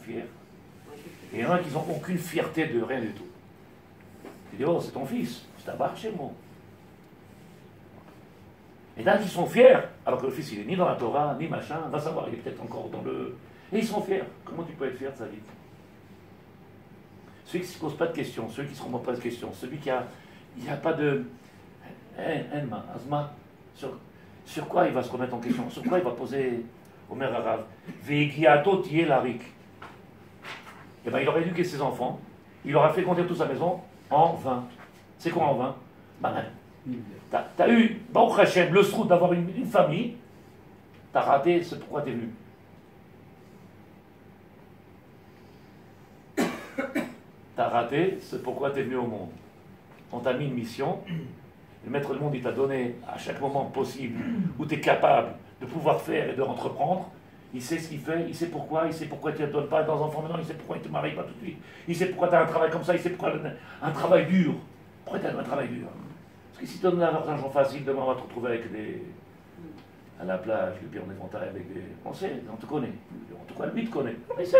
fiers. Et il y en a qui n'ont aucune fierté de rien du tout. Tu dis, oh, c'est ton fils, c'est un bar chez moi. Et là, ils sont fiers, alors que le fils, il est ni dans la Torah, ni machin, va savoir, il est peut-être encore dans le... Et ils sont fiers. Comment tu peux être fier de sa vie? Celui qui ne se pose pas de questions, celui qui ne se remet pas de questions, celui qui a... Il n'y a pas de... Azma, sur quoi il va se remettre en question? Sur quoi il va poser au maire arabe? Vegiato tié larik. Eh bien, il aurait éduqué ses enfants, il leur a fait compter toute sa maison en vin. C'est quoi en vin? T'as eu, Baruch Hashem, le srout d'avoir une famille, t'as raté, c'est pourquoi t'es venu. T'as raté, c'est pourquoi t'es venu au monde. On t'a mis une mission, le maître du monde, il t'a donné à chaque moment possible où t'es capable de pouvoir faire et de entreprendre. Il sait ce qu'il fait, il sait pourquoi tu ne donnes pas dans enfant maintenant, il sait pourquoi il ne te marie pas tout de suite, il sait pourquoi tu as un travail comme ça, il sait pourquoi un travail dur. Pourquoi tu as un travail dur? Parce que si tu donnes l'argent facile, demain on va te retrouver avec des... à la plage, le pire on est montagne avec des... On sait, on te connaît. En tout cas, lui te connaît. On sait.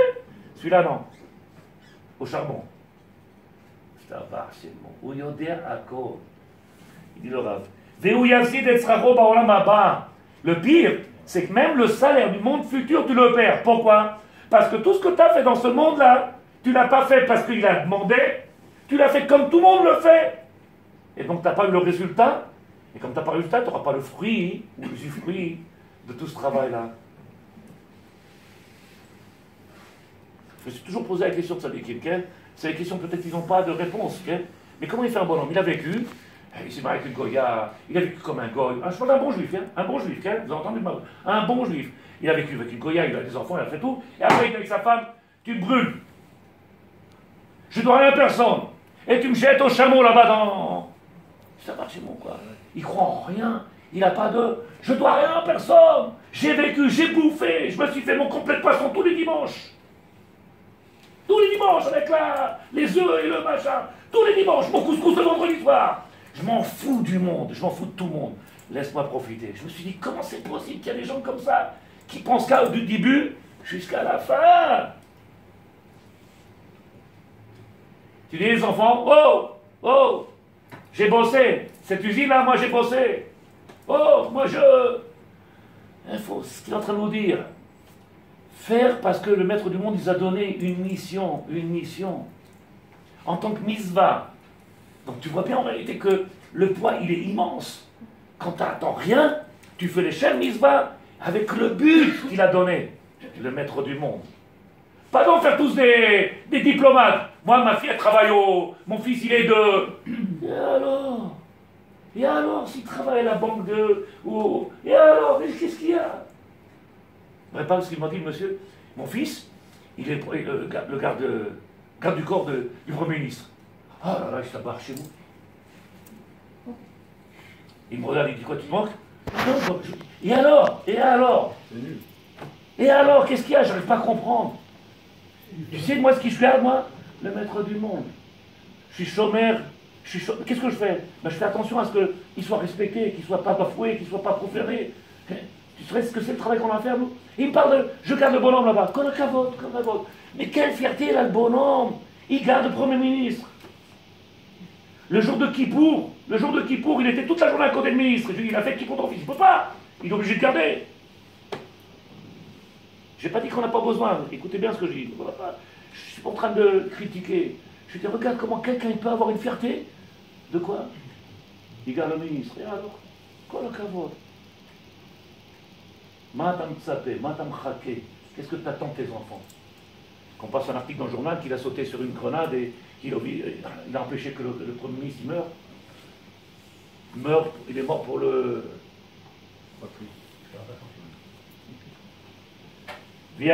Celui-là, non. Au charbon. C'est un bar, c'est bon. Où il y a à cause. Il dit le Rav. Le pire, c'est que même le salaire du monde futur, tu le perds. Pourquoi? Parce que tout ce que tu as fait dans ce monde-là, tu ne l'as pas fait parce qu'il a demandé, tu l'as fait comme tout le monde le fait. Et donc tu n'as pas eu le résultat. Et comme tu n'as pas eu le résultat, tu n'auras pas le fruit ou l'usufruit de tout ce travail-là. Je me suis toujours posé la question de ça des quelqu'un. C'est la question, peut-être qu'ils n'ont pas de réponse. Mais comment il fait un bonhomme? Il a vécu. Il s'est marié avec une Goya, il a vécu comme un goy. Je parle d'un bon juif, un bon juif, vous avez entendu? Un bon juif. Il a vécu avec une Goya, il a des enfants, il a fait tout. Et après, il dit avec sa femme, tu me brûles. Je dois rien à personne. Et tu me jettes au chameau là-bas dans... Ça marche, c'est bon, quoi. Il croit en rien. Il n'a pas de... Je dois rien à personne. J'ai vécu, j'ai bouffé. Je me suis fait mon complet de poisson tous les dimanches. Tous les dimanches, avec les œufs et le machin. Tous les dimanches, mon couscous le vendredi soir. Je m'en fous du monde, je m'en fous de tout le monde. Laisse-moi profiter. Je me suis dit, comment c'est possible qu'il y a des gens comme ça qui pensent qu'à du début jusqu'à la fin? Tu dis les enfants, oh, j'ai bossé. Cette usine-là, moi j'ai bossé. Oh, moi je... Il faut ce qu'il est en train de nous dire. Faire parce que le maître du monde, il a donné une mission. En tant que misva. Donc tu vois bien en réalité que le poids, il est immense. Quand tu n'attends rien, tu fais les chaînes misva avec le but qu'il a donné, le maître du monde. Pas d'en faire tous des diplomates. Moi, ma fille, elle travaille mon fils, il est de... Et alors, s'il travaille à la banque de... Et alors, qu'est-ce qu'il y a? Pas ce qu'il m'a dit, monsieur. Mon fils, il est le garde du corps du Premier ministre. Ah là là, il s'abarre chez vous. Il me regarde, il dit quoi, tu te manques? Non, et alors? Et alors, qu'est-ce qu'il y a? J'arrive pas à comprendre. Tu sais, moi, ce qui je suis, moi, le maître du monde. Je suis chômeur. Qu'est-ce que je fais? Ben, je fais attention à ce qu'il soit respecté, qu'il ne soit pas bafoué, qu'il ne soit pas proféré. Tu sais ce que c'est le travail qu'on a à faire, nous? Il me parle de... Je garde le bonhomme là-bas. Comme la vôtre. Mais quelle fierté, là, le bonhomme. Il garde le Premier ministre. Le jour de Kippour, il était toute la journée à côté du ministre. Je lui ai dit, il a fait Kippour ton fils. Il ne peut pas. Il est obligé de garder. Je n'ai pas dit qu'on n'a pas besoin. Écoutez bien ce que je dis. Je suis pas en train de critiquer. Je dis, regarde comment quelqu'un peut avoir une fierté. De quoi? Il garde le ministre. Et alors? Quoi le kavod? Matam tsapé, matam chake. Qu'est-ce que t'attends tes enfants? Qu'on passe un article dans le journal qu'il a sauté sur une grenade et il a empêché que le Premier ministre meurt. Il est mort pour le... Il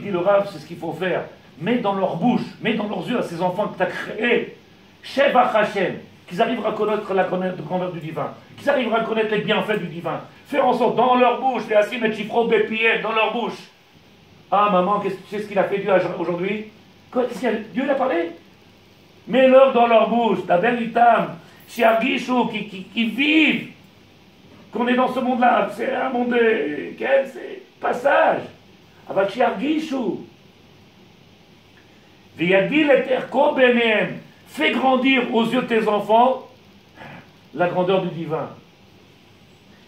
dit le Rav, c'est ce qu'il faut faire. Mets dans leur bouche, mets dans leurs yeux à ces enfants que tu as créés, Sheva Hashem, qu'ils arrivent à connaître la grandeur du divin, qu'ils arrivent à connaître les bienfaits du divin. Faire en sorte, dans leur bouche, les Asim et Chifro Bepien, dans leur bouche. Ah maman, tu sais ce qu'il a fait Dieu aujourd'hui? Qu'est-ce qu'il a... Dieu l'a parlé? Mets-leur dans leur bouche, la Benitam, Shiargishu, qui vivent, qu'on est dans ce monde-là. C'est un monde, c'est passage. אבל שירגישו. ויגדיל את ערכו בעיניהם. Fais grandir aux yeux de tes enfants la grandeur du divin.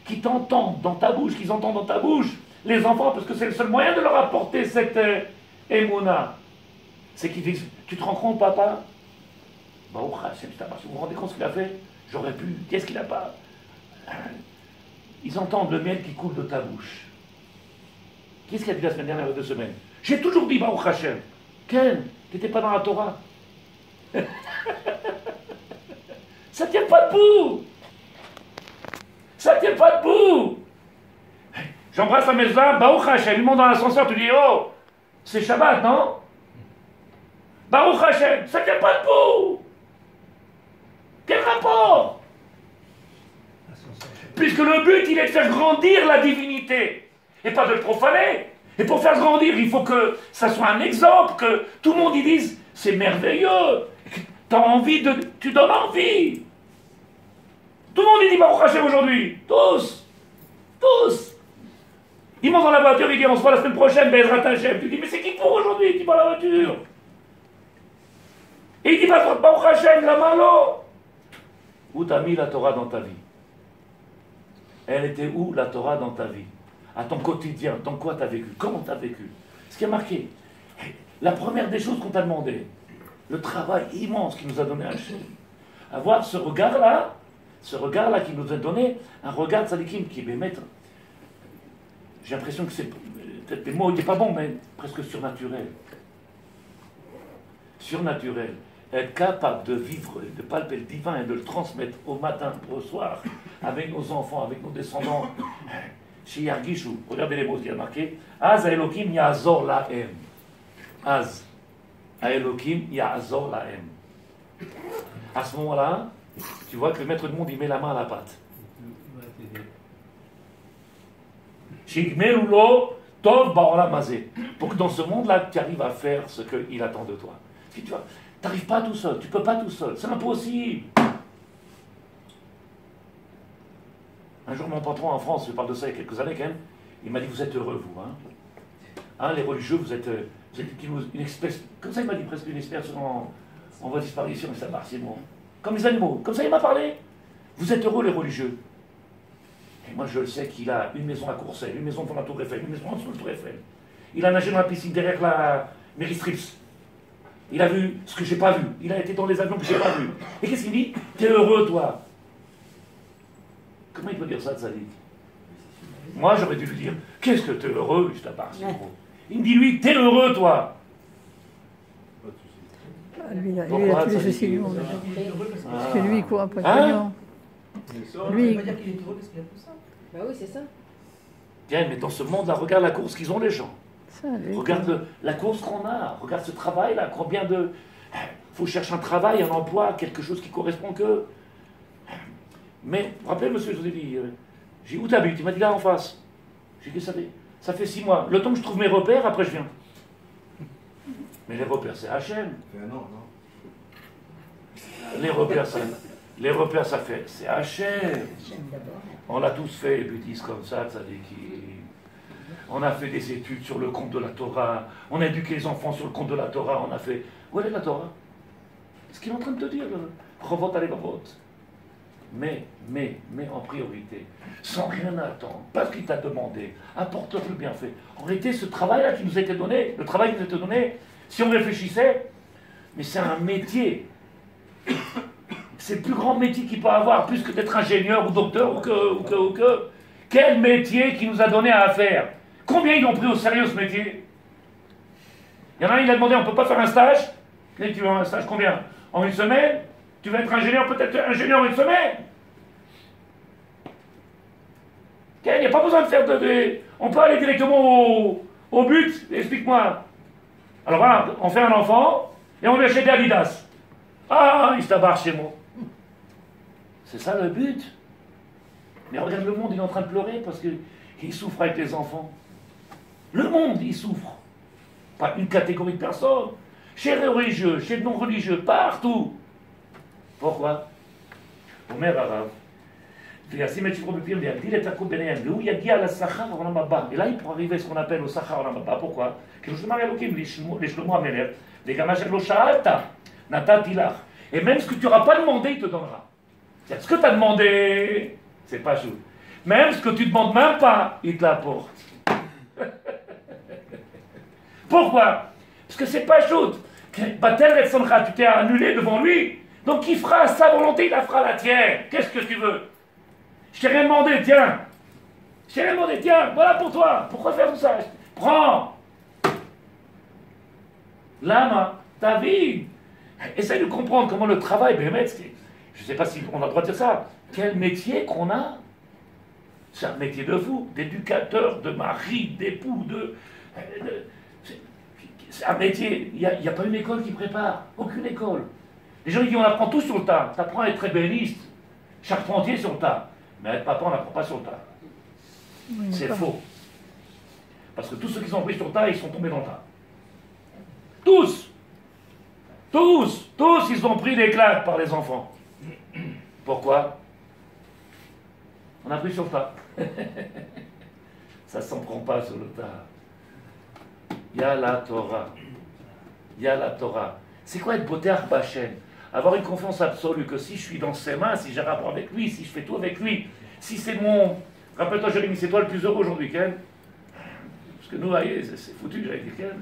Qui t'entendent dans ta bouche, qu'ils entendent dans ta bouche, les enfants, parce que c'est le seul moyen de leur apporter cette émouna. C'est qu'ils disent, tu te rends compte, papa? Bah, oh, vous vous rendez compte ce qu'il a fait? J'aurais pu, qu'est-ce qu'il n'a pas? Ils entendent le miel qui coule de ta bouche. Qu'est-ce qu'il a dit la semaine dernière ou 2 semaines? J'ai toujours dit, Baruch Hashem. Ken, tu n'étais pas dans la Torah. Ça ne tient pas debout. Ça ne tient pas debout. J'embrasse la maison, Baruch Hashem, il monte dans l'ascenseur, tu dis, oh, c'est Shabbat, non? Baruch Hashem, ça ne tient pas debout. Quel rapport? Puisque le but, il est de faire grandir la divinité, et pas de le profaner. Et pour faire grandir, il faut que ça soit un exemple, que tout le monde y dise, c'est merveilleux, tu as envie de... Tu donnes envie. Tout le monde y dit Baruch Hashem aujourd'hui. Tous. Tous. Ils montent dans la voiture, ils disent, on se voit la semaine prochaine, Bezrat Hashem. Tu dis, mais c'est qui pour aujourd'hui? Tu vas dans la voiture. Et il dit, Baruch Hashem, la malo. Où t'as mis la Torah dans ta vie? Elle était où, la Torah, dans ta vie? À ton quotidien, dans quoi tu as vécu? Comment tu as vécu? Ce qui a marqué, la première des choses qu'on t'a demandé, le travail immense qu'il nous a donné Hachem, avoir ce regard-là qui nous a donné, un regard de Tzadikim qui est maître. J'ai l'impression que c'est, peut-être les mots, il n'est pas bon, mais presque surnaturel. Surnaturel. Être capable de vivre, de palper le divin et de le transmettre au matin, au soir, avec nos enfants, avec nos descendants. Chez Yargishu, regardez les mots qu'il y a marqué. Az Elokim Ya'azor Lahem. Az Elokim Ya'azor Lahem. À ce moment-là, tu vois que le maître du monde, il met la main à la pâte. Shigmerulo Tov Ba'olam Hazeh. Pour que dans ce monde-là, tu arrives à faire ce qu'il attend de toi. Si tu vois, n'arrives pas tout seul, tu ne peux pas tout seul, c'est impossible. Un jour, mon patron en France, je parle de ça il y a quelques années quand même, il m'a dit, vous êtes heureux, vous, hein, les religieux, vous êtes une espèce, comme ça il m'a dit presque une espèce en voie de disparition, mais ça marche, c'est bon. Comme les animaux, comme ça il m'a parlé. Vous êtes heureux, les religieux. Et moi, je le sais qu'il a une maison à Courcelles, une maison devant la Tour Eiffel, une maison en dessous de la Tour Eiffel. Il a nagé dans la piscine derrière la Mary Strips. Il a vu ce que j'ai pas vu. Il a été dans les avions que j'ai pas vu. Et qu'est-ce qu'il dit? T'es heureux, toi. Comment il peut dire ça, Tzadik? Moi, j'aurais dû lui dire, qu'est-ce que t'es heureux, je t'appars, c'est gros. Il me dit, lui, t'es heureux, toi. Lui, il a tous les soucis du monde. Parce que lui, il court après le pognon. Lui, il va dire qu'il est heureux parce qu'il a tout ça. Bah oui, c'est ça. Tiens, mais dans ce monde-là, regarde la course qu'ils ont, les gens. Ça, Regarde la course qu'on a. Regarde ce travail-là. Combien de... faut chercher un travail, un emploi, quelque chose qui correspond que... Mais, vous vous rappelez, monsieur, je vous ai dit, j'ai dit, où t'habites? Il m'a dit, là, en face. J'ai dit, ça fait 6 mois. Le temps que je trouve mes repères, après je viens. Mais les repères, c'est Hachem. Non. Les repères, ça fait, c'est Hachem. On l'a tous fait, les bêtises comme ça dit qui... On a fait des études sur le compte de la Torah. On a éduqué les enfants sur le compte de la Torah. On a fait... Où est la Torah? Ce qu'il est en train de te dire, revote à vote. Mais en priorité, sans rien attendre, parce qu'il t'a demandé, apporte-le le bienfait. En réalité, ce travail-là qui nous a été donné, le travail qui nous a été donné, si on réfléchissait, mais c'est un métier. C'est le plus grand métier qu'il peut avoir, plus que d'être ingénieur ou docteur ou que. Quel métier qui nous a donné à faire? Combien ils l'ont pris au sérieux ce métier? Il y en a un, il a demandé, on ne peut pas faire un stage? Et tu veux un stage combien? En 1 semaine? Tu vas être ingénieur, peut-être ingénieur en 1 semaine? Il n'y a pas besoin de faire On peut aller directement au but. Explique-moi. Alors voilà, on fait un enfant et on lui achète des Adidas. Ah, il se tabarre chez moi. C'est ça le but. Mais regarde le monde, il est en train de pleurer parce qu'il souffre avec les enfants. Le monde, il souffre. Pas une catégorie de personnes. Chez les religieux, chez les non-religieux, partout. Pourquoi? Omer Arav. Et là, il pourrait arriver à ce qu'on appelle au Sachar Olam Haba. Pourquoi? Et même ce que tu n'auras pas demandé, il te donnera. Ce que tu as demandé, c'est pas chou. Même ce que tu ne demandes même pas, il te l'apporte. Pourquoi? Parce que c'est pas chou. Batel Retsoncha, tu t'es annulé devant lui. Donc il fera sa volonté, il la fera la tienne. Qu'est-ce que tu veux? Je t'ai rien demandé, tiens. Je t'ai rien demandé, tiens, voilà pour toi. Pourquoi faire tout ça? Prends. Lama, ta vie. Essaye de comprendre comment le travail, je ne sais pas si on a le droit de dire ça. Quel métier qu'on a? C'est un métier de fou, d'éducateur, de mari, d'époux, c'est un métier. Il n'y a pas une école qui prépare, aucune école. Les gens disent on apprend tout sur le tas. Tu apprends à être ébéniste, charpentier sur le tas. Mais être papa, on n'apprend pas sur le tas. Oui, c'est faux. Parce que tous ceux qui sont pris sur le tas, ils sont tombés dans le tas. Tous, ils ont pris des claques par les enfants. Pourquoi? On a pris sur le tas. Ça ne s'en prend pas sur le tas. Il y a la Torah. Il y a la Torah. C'est quoi être Boter Bachem? Avoir une confiance absolue que si je suis dans ses mains, si j'ai rapport avec lui, si je fais tout avec lui, si c'est mon... Rappelle-toi, Jérémie, c'est toi le plus heureux aujourd'hui, Ken. Parce que nous, c'est foutu, j'avais dit Ken.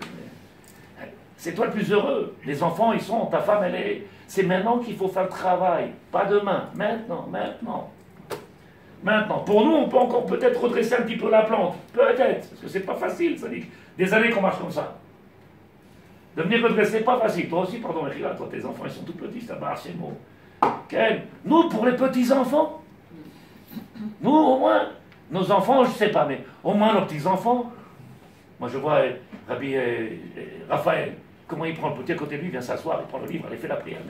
C'est toi le plus heureux. Les enfants, ils sont, ta femme, elle est... C'est maintenant qu'il faut faire le travail, pas demain. Maintenant. Pour nous, on peut encore peut-être redresser un petit peu la plante. Peut-être, parce que c'est pas facile, ça dit. Des années qu'on marche comme ça. Devenir redressé, pas facile. Toi aussi, pardon, Echila, toi, tes enfants, ils sont tout petits, ça marche, c'est bon. Quel? Nous, pour les petits-enfants, nous, au moins, nos enfants, je sais pas, mais au moins nos petits-enfants. Moi, je vois Rabbi Raphaël, comment il prend le petit à côté de lui, il vient s'asseoir, il prend le livre, il fait la prière,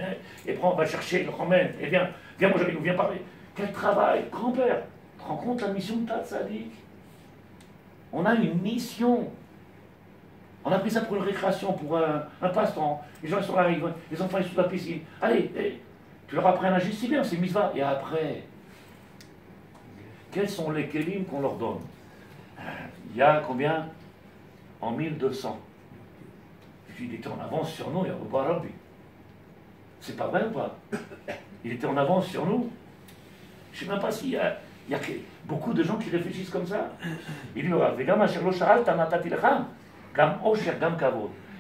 et prend, va chercher, il le ramène, et viens, mon Jérémy, viens parler. Quel travail, grand-père. Tu te rends compte la mission de ta tzaddik? On a une mission. On a pris ça pour une récréation, pour un passe-temps. Les gens ils sont là, les enfants ils sont sous la piscine. Allez, tu leur apprends à nager si bien, c'est mitzvah. Et après, quels sont les kélim qu'on leur donne? Il y a combien? En 1200. Il était en avance sur nous, il y a Rabbi Rabbi. C'est pas vrai ou pas? Il était en avance sur nous. Je ne sais même pas s'il y a beaucoup de gens qui réfléchissent comme ça. Il dit,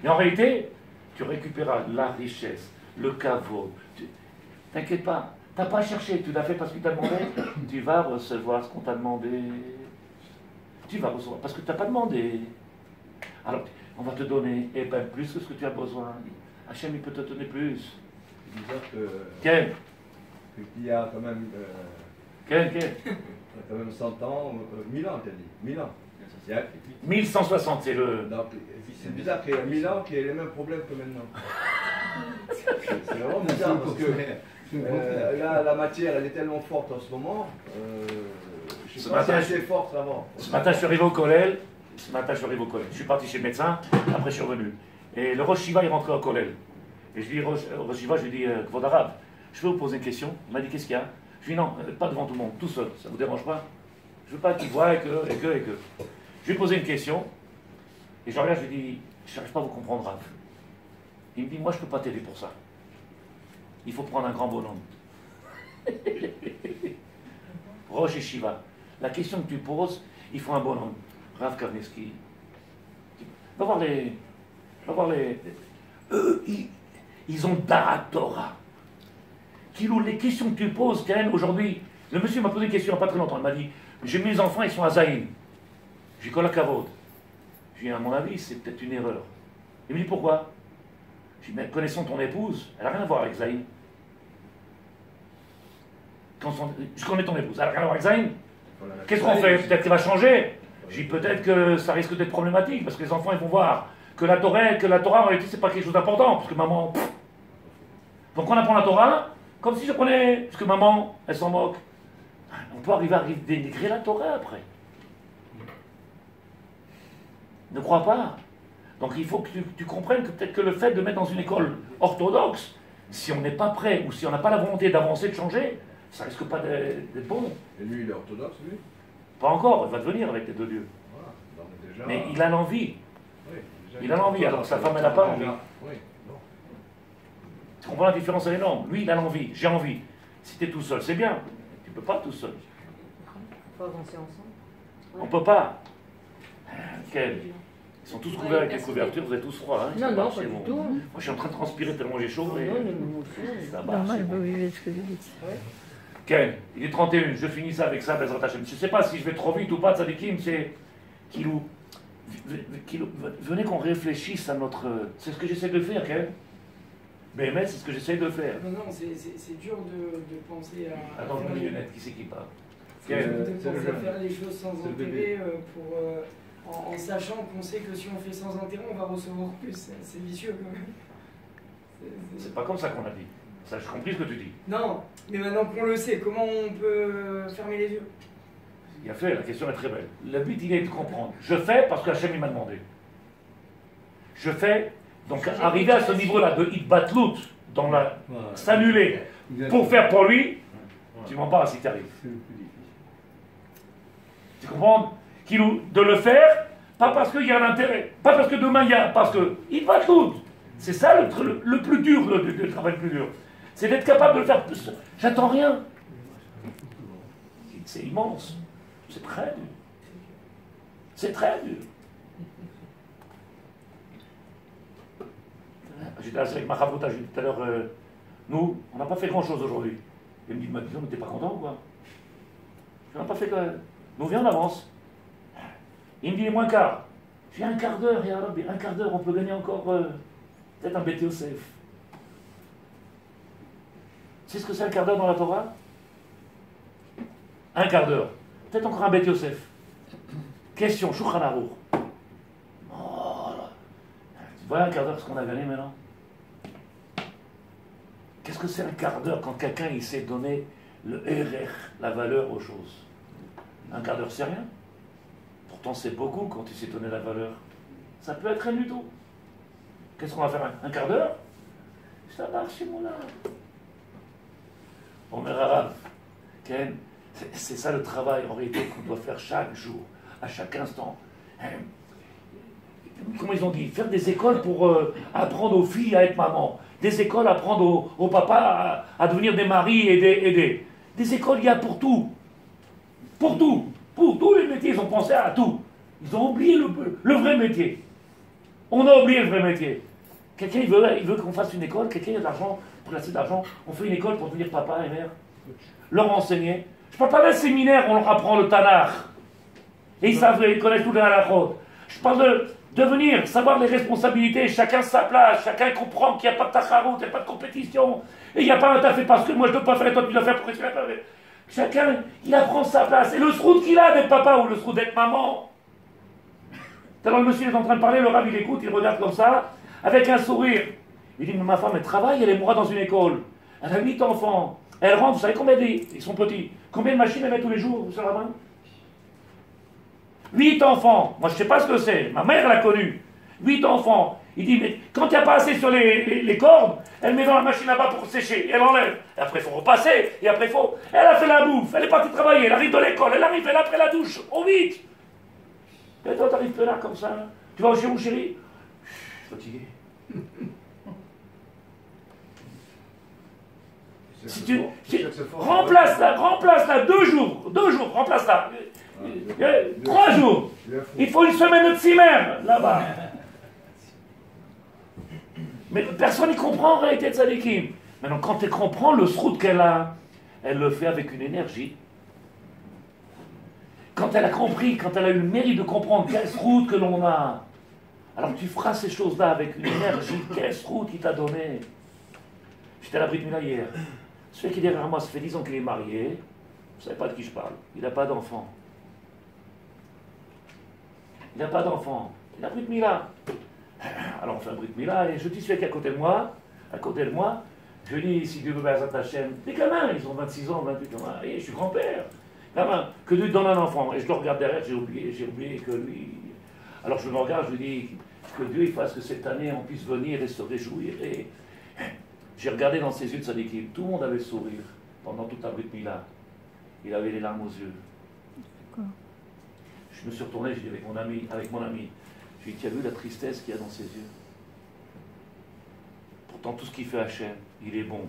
et en réalité, tu récupéreras la richesse, le kavod. T'inquiète pas, tu n'as pas cherché, tu l'as fait parce que tu t'as demandé. Tu vas recevoir ce qu'on t'a demandé. Tu vas recevoir parce que tu n'as pas demandé. Alors, on va te donner plus que ce que tu as besoin. Hachem, il peut te donner plus. Quel? Il y a quand même... Quel il y a quand même 100 ans, 1000 ans, tu as dit. 1000 ans. 1160, c'est le... Donc, c'est bizarre qu'il y ait 1000 ans qu'il y ait les mêmes problèmes que maintenant. C'est vraiment bizarre parce que là, la matière, elle est tellement forte en ce moment. Je sais pas si elle était forte avant. Ce matin, je suis arrivé au Kollel. Je suis parti chez le médecin, après je suis revenu. Et le Rosh Shiva, il rentrait au Kollel. Et je dis au Rosh Shiva, je lui dis, Kvod Arav, je peux vous poser une question? Il m'a dit, qu'est-ce qu'il y a? Je lui dis, non, pas devant tout le monde, tout seul, ça ne vous dérange pas? Je ne veux pas qu'il voie et que. Je lui ai posé une question, et je regarde, je lui dis, je n'arrive pas à vous comprendre, Rav. Il me dit, moi je ne peux pas t'aider pour ça. Il faut prendre un grand bonhomme. Rosh et Shiva. La question que tu poses, il faut un bonhomme. Rav Karneski. Va voir les. Eux, ils ont Da'at Torah. Les questions que tu poses, aujourd'hui, le monsieur m'a posé une question il n'y a pas très longtemps. Il m'a dit, j'ai mes enfants, ils sont à Zaïn. J'ai collé à Kavod. J'ai dit, à mon avis, c'est peut-être une erreur. Il me dit, pourquoi? J'ai dit, mais connaissant ton épouse, elle n'a rien à voir avec Zaïn. Je connais ton épouse, elle n'a rien à voir avec Zaïn. Qu'est-ce qu'on fait? Peut-être qu'elle va changer. J'ai dit, peut-être que ça risque d'être problématique, parce que les enfants, ils vont voir que la Torah, en réalité, c'est pas quelque chose d'important, parce que maman... Donc on apprend la Torah, comme si je prenais... Parce que maman, elle s'en moque. On peut arriver à dénigrer la Torah après. Ne crois pas. Donc il faut que tu comprennes que peut-être que le fait de mettre dans une école orthodoxe, si on n'est pas prêt, ou si on n'a pas la volonté d'avancer, de changer, ça risque pas d'être bon. Et lui, il est orthodoxe, lui? Pas encore, il va devenir avec les deux dieux. Voilà. Donc, déjà, Mais il a l'envie. oui, déjà, Il a l'envie, alors que sa femme, elle n'a pas envie. Oui, non. Tu comprends la différence, elle est énorme. Lui, il a l'envie, j'ai envie. Si tu es tout seul, c'est bien. Tu ne peux pas tout seul. Il faut avancer ensemble. On ne peut pas. Quel? Ils sont tous couverts avec les couvertures, vous êtes tous froids. Hein, non, non, pas du tout. Moi, je suis en train de transpirer tellement j'ai chaud. Non, Et... non, moi aussi. Ça Normal, vous vivez ce que vous dites. Ken, il est 31, je finis ça avec ça, Bezrat Hashem. Je ne sais pas si je vais trop vite ou pas, Tzadikim, c'est Kilou. Venez qu'on réfléchisse à notre... C'est ce que j'essaie de faire, Ken. BMS, c'est ce que j'essaie de faire. Non, non, c'est dur de penser à... Attends, je mets les lunettes, qui c'est qui parle? De penser à faire les choses sans intérêt en sachant qu'on sait que si on fait sans intérêt, on va recevoir plus. C'est vicieux quand même. C'est pas comme ça qu'on a dit. Ça, j'ai compris ce que tu dis. Non, mais maintenant qu'on le sait, comment on peut fermer les yeux? Il a fait, la question est très belle. Le but, il est de comprendre. Je fais parce que Hachem, il m'a demandé. Je fais, donc arriver à ce niveau-là de Hitbatlout, dans la s'annuler, pour faire pour lui, tu m'en parles si tu arrives. Tu comprends? De le faire, pas parce qu'il y a un intérêt, pas parce que demain il y a, parce que Hitbatlout. C'est ça le plus dur, le travail le plus dur. C'est d'être capable de le faire. J'attends rien. C'est immense. C'est très dur. C'est très dur. J'étais avec ma chavruta, j'ai dit tout à l'heure, nous, on n'a pas fait grand-chose aujourd'hui. Il me dit, mais t'es pas content ou quoi? On n'a pas fait que... Nous, viens, on avance. Il me dit, moins quart. J'ai un quart d'heure, et alors, un quart d'heure, on peut gagner encore peut-être un BTOCF. Tu sais ce que c'est un quart d'heure dans la Torah? Un quart d'heure. Peut-être encore un Beth Yosef. Question, Shulchan Aruch. Oh là. Tu vois un quart d'heure ce qu'on a gagné maintenant? Qu'est-ce que c'est un quart d'heure quand quelqu'un il sait donner le RR, la valeur aux choses? Un quart d'heure c'est rien. Pourtant c'est beaucoup quand tu sais donner la valeur. Ça peut être rien du tout. Qu'est-ce qu'on va faire? Un quart d'heure? Ça marche chez moi là. Omer Arav, Ken, c'est ça le travail en réalité qu'on doit faire chaque jour, à chaque instant. Comment ils ont dit? Faire des écoles pour apprendre aux filles à être maman, des écoles à apprendre aux papas à devenir des maris et des écoles, il y a pour tout. Pour tout. Pour tous les métiers, ils ont pensé à tout. Ils ont oublié le vrai métier. On a oublié le vrai métier. Quelqu'un il veut qu'on fasse une école, quelqu'un a de l'argent, pour placer de l'argent, on fait une école pour devenir papa et mère. Leur enseigner. Je ne parle pas d'un séminaire où on leur apprend le Tanakh. Et ils connaissent tout le halachot. Je parle de devenir, savoir les responsabilités, chacun sa place, chacun comprend qu'il n'y a pas de tacharut, il n'y a pas de compétition, et il n'y a pas un t'as fait parce que moi je ne dois pas faire et toi tu dois faire pour que tu l'as fait. Chacun, il apprend sa place. Et le srout qu'il a d'être papa ou le srout d'être maman. Alors le monsieur est en train de parler, le rabbin il écoute, il regarde comme ça, avec un sourire. Il dit, mais ma femme elle travaille, elle est moi dans une école. Elle a 8 enfants. Elle rentre, vous savez combien ils sont petits? Combien de machines elle met tous les jours sur la main? 8 enfants. Moi je ne sais pas ce que c'est. Ma mère l'a connu. 8 enfants. Il dit, mais quand il n'y a pas assez sur les cordes, elle met dans la machine là-bas pour sécher. Et elle enlève. Et après il faut repasser. Et après il faut... Elle a fait la bouffe. Elle est partie travailler. Elle arrive de l'école. Elle arrive, elle a pris la douche. Au vite. Et toi t'arrives là comme ça. Tu vas chez mon chéri? Je suis fatigué. Si remplace-la 2 jours, remplace-la. 3 jours. Il faut une semaine de cimer là-bas. Mais personne n'y comprend en réalité de Tzadikim. Maintenant, quand elle comprend le srout qu'elle a, elle le fait avec une énergie. Quand elle a compris, quand elle a eu le mérite de comprendre quel srout que l'on a, alors tu feras ces choses-là avec une énergie. Quel srout il t'a donné? J'étais à la Brit Mila hier. Celui qui est derrière moi, ça fait 10 ans qu'il est marié. Vous ne savez pas de qui je parle. Il n'a pas d'enfant. Il n'a pas d'enfant. Il a Brit Mila. Alors on fait un Brit Mila et je dis celui qui est à côté de moi, je dis, si Dieu veut, Bezrat Hashem, des gamins, ils ont 26 ans, 28 ans. Et je suis grand-père. Gamin, que Dieu te donne un enfant. Et je le regarde derrière, j'ai oublié que lui... Alors je me regarde, je lui dis, que Dieu il fasse que cette année on puisse venir et se réjouir. Et j'ai regardé dans ses yeux de Tzadikim, tout le monde avait le sourire. pendant toute la Brit Mila. Il avait les larmes aux yeux. Je me suis retourné, j'ai dit avec mon ami, j'ai dit, tu as vu la tristesse qu'il y a dans ses yeux? Pourtant, tout ce qu'il fait Hachem, il est bon,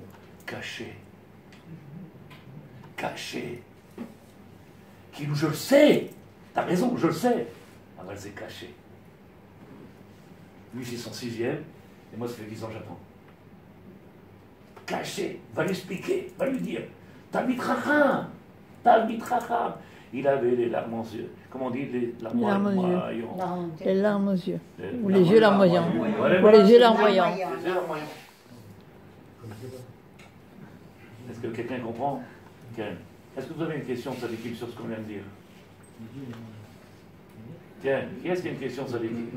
caché. Caché. Je le sais, t'as raison, je le sais. Alors elle s'est cachée. Lui, c'est son 6e, et moi, ça fait 10 ans que j'attends. Caché, va lui expliquer, va lui dire, t'as mis Racham. Il avait les larmes aux yeux. Comment on dit les larmes aux yeux? Les larmes aux yeux. Ou les yeux larmoyants. Ou les yeux larmoyants. Est-ce que quelqu'un comprend? Est-ce que vous avez une question, ça l'équipe, sur ce qu'on vient de dire? Tiens, qui est-ce qui a une question, ça l'équipe?